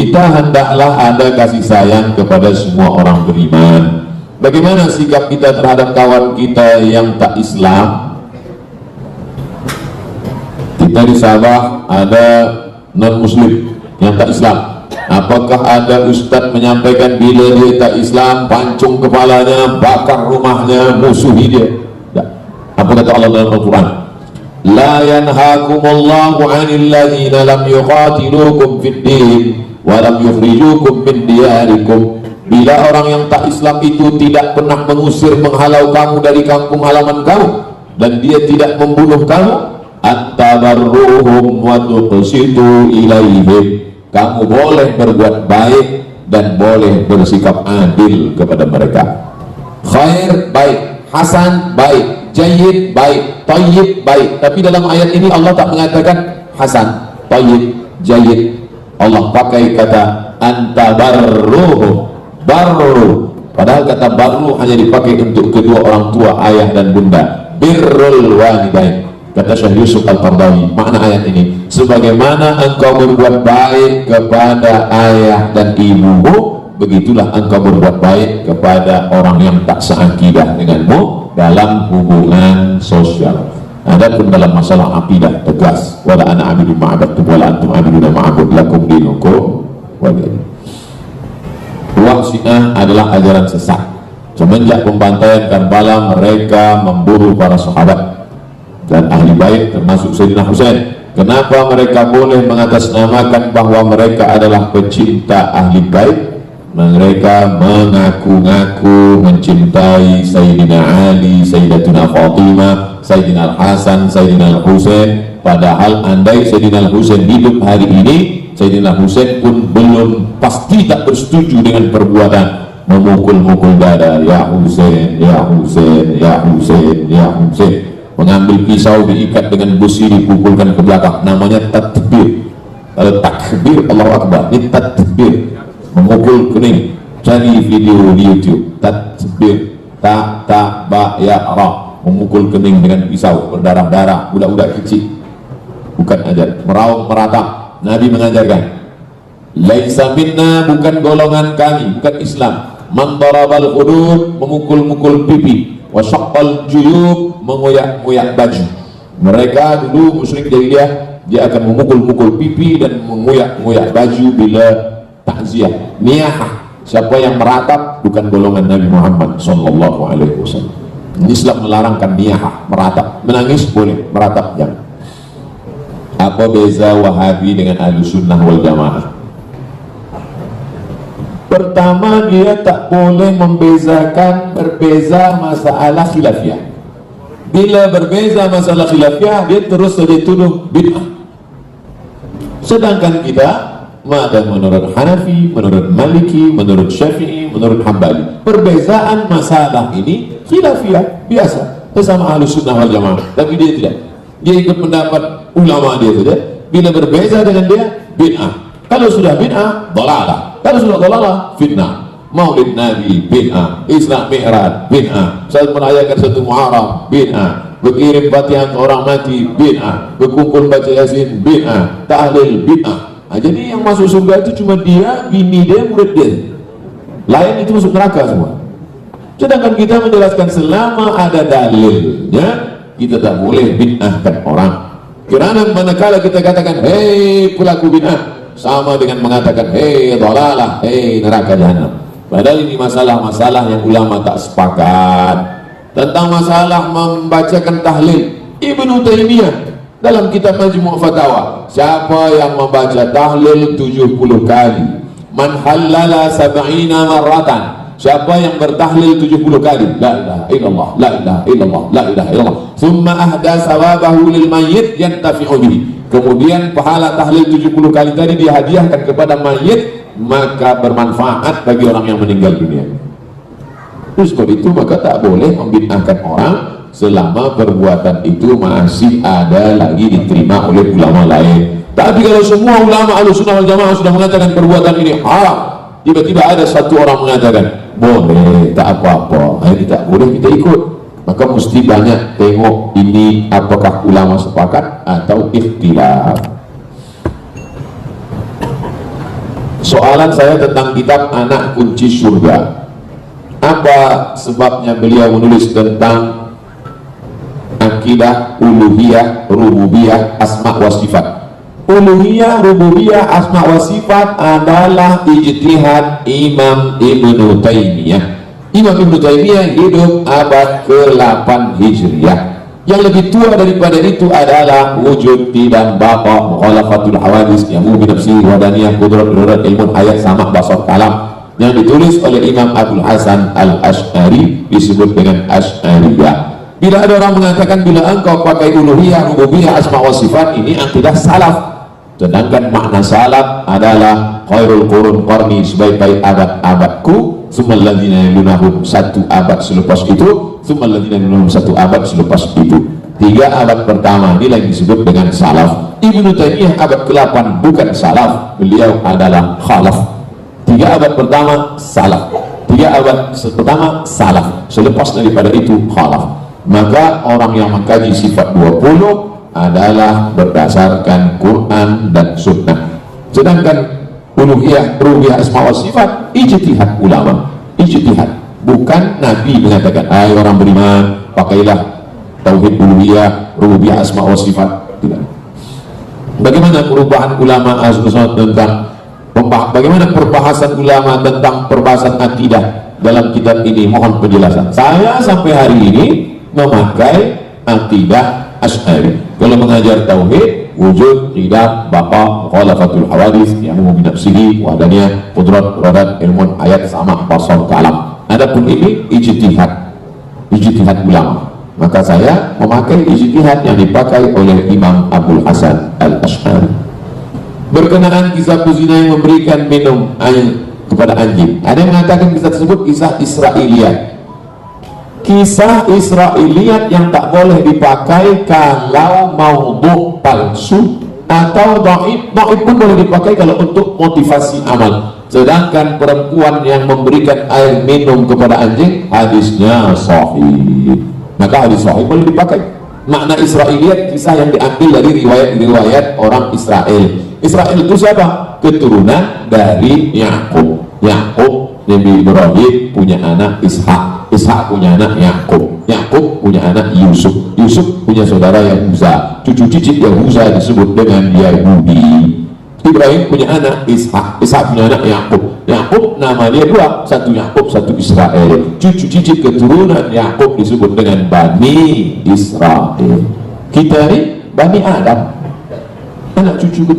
Kita hendaklah ada kasih sayang kepada semua orang beriman. Bagaimana sikap kita terhadap kawan kita yang tak Islam? Kita di Sabah ada non-muslim yang tak Islam. Apakah ada ustaz menyampaikan bila dia tak Islam, pancung kepalanya, bakar rumahnya, musuhi dia? Tak. Apa kata Allah dalam Al-Quran? La yanhakumullahu 'anil ladzina lam yuqatilukum fid din wa lam yukhrijukum min diyarikum. Bila orang yang tak Islam itu tidak pernah mengusir, menghalau kamu dari kampung halaman kamu, dan dia tidak membunuh kamu, at-tabarruhum wa tuqsitu ilaihim. Kamu boleh berbuat baik dan boleh bersikap adil kepada mereka. Khair baik, hasan baik, jayyid baik, tayyib baik. Tapi dalam ayat ini Allah tak mengatakan hasan, tayyib, jayyid. Allah pakai kata antabarruhum, barru. Padahal kata barru hanya dipakai untuk kedua orang tua, ayah dan bunda. Birrul walidain. Kata Syekh Yusuf Al-Qaradawi, makna ayat ini, sebagaimana engkau berbuat baik kepada ayah dan ibumu, begitulah engkau berbuat baik kepada orang yang tak seakidah denganmu dalam hubungan sosial. Adapun dalam masalah akidah tegas, wala ana abidu ma'abadtum wala antum abiduna ma'abud lakum dinukum waliyadin. Syiah adalah ajaran sesat. Semenjak pembantaian Karbala, mereka memburu para sahabat dan ahli bait termasuk Sayyidina Husain. Kenapa mereka boleh mengatasnamakan bahwa mereka adalah pecinta ahli bait? Mereka mengaku-ngaku mencintai Sayyidina Ali, Sayyidatuna Fatimah, Sayyidina Al-Hasan, Sayyidina Al-Husain. Padahal andai Sayyidina Al-Husain hidup hari ini, Sayyidina Husain pun belum pasti tak bersetuju dengan perbuatan memukul-mukul dada, ya Husain, ya Husain, ya Husain, ya Husain. Mengambil pisau diikat dengan besi dipukulkan ke belakang, namanya tatbir. Kalau takbir Allahu Akbar, ini tatbir, memukul kening. Cari video di YouTube, tatbir, ta ba ya ra, memukul kening dengan pisau berdarah-darah, budak-budak kecil. Bukan ajar, meraung meratap. Nabi mengajarkan, laisa minna, bukan golongan kami, bukan Islam. Man darabal hudud, memukul-mukul pipi, wasyaqqal juyub, mengoyak-ngoyak baju. Mereka dulu musyrik jahiliyah, dia akan memukul-mukul pipi dan mengoyak-ngoyak baju bila takziah, niyahah. Siapa yang meratap bukan golongan Nabi Muhammad sallallahu alaihi wasallam. Islam melarangkan niyahah, meratap. Menangis boleh, meratap jangan. Apa beza Wahabi dengan Ahlussunnah wal Jamaah? Pertama, dia tak boleh berbeza masalah khilafiyah. Bila berbeza masalah khilafiyah, dia terus saja tuduh bid'ah. Sedangkan kita, ada menurut Hanafi, menurut Maliki, menurut Syafi'i, menurut Hambali, perbezaan masalah ini khilafiyah biasa bersama Ahlussunnah wal Jamaah. Tapi dia tidak, dia ikut pendapat ulama dia saja. Bila berbeza dengan dia, bid'ah. Kalau sudah bid'ah, dalalah. Kalau sudah dalalah, fitnah. Maulid Nabi, bid'ah. Isra Mi'raj, bid'ah. Saat merayakan satu Muharram, bid'ah. Berkirim Fatihah ke orang mati, bid'ah. Berkumpul baca Yasin, bid'ah. Tahlil, bid'ah. Nah, jadi yang masuk surga itu cuma dia, bini dia, murid dia. Lain itu masuk neraka semua. Sedangkan kita menjelaskan selama ada dalilnya, kita tak boleh bid'ahkan orang. Kerana manakala kita katakan, hei pelaku bid'ah, sama dengan mengatakan, hei dhalalah, hei neraka jahanam. Padahal ini masalah-masalah yang ulama tak sepakat. Tentang masalah membacakan tahlil, Ibnu Taimiyah dalam kitab Majmu' Fatawa, siapa yang membaca tahlil 70 kali, man halala 70 marratan, siapa yang bertahlil 70 kali, la ilaha illallah, la ilaha illallah, la ilaha illallah, thumma ahda sawabahu lil mayyit yantafi'u bihi, kemudian pahala tahlil 70 kali tadi dihadiahkan kepada mayit, maka bermanfaat bagi orang yang meninggal dunia. Terus kalau itu maka tak boleh membid'ahkan orang selama perbuatan itu masih ada lagi diterima oleh ulama lain. Tapi kalau semua ulama Ahlussunnah wal Jamaah sudah mengatakan perbuatan ini haram, tiba-tiba ada satu orang mengatakan boleh, tak apa-apa, ini tak boleh, kita ikut. Maka mesti banyak tengok ini apakah ulama sepakat atau ikhtilaf. Soalan saya tentang kitab Anak Kunci Surga. Apa sebabnya beliau menulis tentang akidah uluhiyah, rububiyah, asma wa sifat? Uluhiyah, rububiyah, asma wa sifat adalah ijtihad Imam Ibnu Taimiyah. Imam Ibnu Taimiyah hidup abad ke-8 Hijriah. Yang lebih tua daripada itu adalah wujud tidak baqa mukhalafatul hawadis yamu binafsi wadaniyah kudrat rurat ilmun ayat sama basar kalam, yang ditulis oleh Imam Abdul Hasan Al-Ash'ari, disebut dengan Ash'ariyah. Bila ada orang mengatakan bila engkau pakai uluhiyah, rububiyah, asma wa sifat, ini akidah salaf. Sedangkan makna salaf adalah khairul qurun qarni, sebaik-baik abad-abadku, sumalladzina yalunahum, satu abad selepas itu, sumalladzina yalunahum, satu abad selepas itu. 3 abad pertama inilah yang disebut dengan salaf. Ibnu Taimiyah abad ke-8 bukan salaf, beliau adalah khalaf. 3 abad pertama salaf, 3 abad pertama salaf, selepas daripada itu khalaf. Maka orang yang mengkaji sifat 20 adalah berdasarkan Quran dan Sunnah. Sedangkan uluhiyah, rububiyah, asma wa sifat ijtihad ulama, ijtihad. Bukan Nabi mengatakan, hai orang beriman, pakailah tauhid uluhiyah, rububiyah, asma wa sifat. Tidak. Bagaimana perubahan ulama tentang bagaimana perbahasan ulama tentang perbahasan akidah dalam kitab ini? Mohon penjelasan. Saya sampai hari ini memakai akidah Ash'ari. Kalau mengajar tauhid, wujud, tidak, baqa, mukhalafatul hawadis, yamu binafsihi, wadaniyah, qudrat, rodat, ilmun, ayat, sama, basar, kalam. Adapun ini ijtihad, ijtihad ulama. Maka saya memakai ijtihad yang dipakai oleh Imam Abdul Hasan Al-Ash'ari. Berkenaan kisah pezina yang memberikan minum air kepada anjing, ada yang mengatakan kisah tersebut kisah Israiliyat. Kisah Israiliyat yang tak boleh dipakai kalau maudhu palsu atau dhaif. Dhaif pun boleh dipakai kalau untuk motivasi amal. Sedangkan perempuan yang memberikan air minum kepada anjing, hadisnya sahih, maka hadis sahih boleh dipakai. Makna Israiliyat kisah yang diambil dari riwayat-riwayat orang Israel. Israel itu siapa? Keturunan dari Yakub. Yakub Nabi Ibrahim punya anak Ishak, Ishak punya anak Yakub, Yakub punya anak Yusuf, Yusuf punya saudara Yahuza, cucu cicit Yahuza disebut dengan Yahudi. Ibrahim punya anak Ishak, Ishak punya anak Yakub, Yakub nama dia 2, satu Yakub, satu Israel. Cucu cicit keturunan Yakub disebut dengan Bani Israel. Kita ini Bani Adam, anak cucu keturunan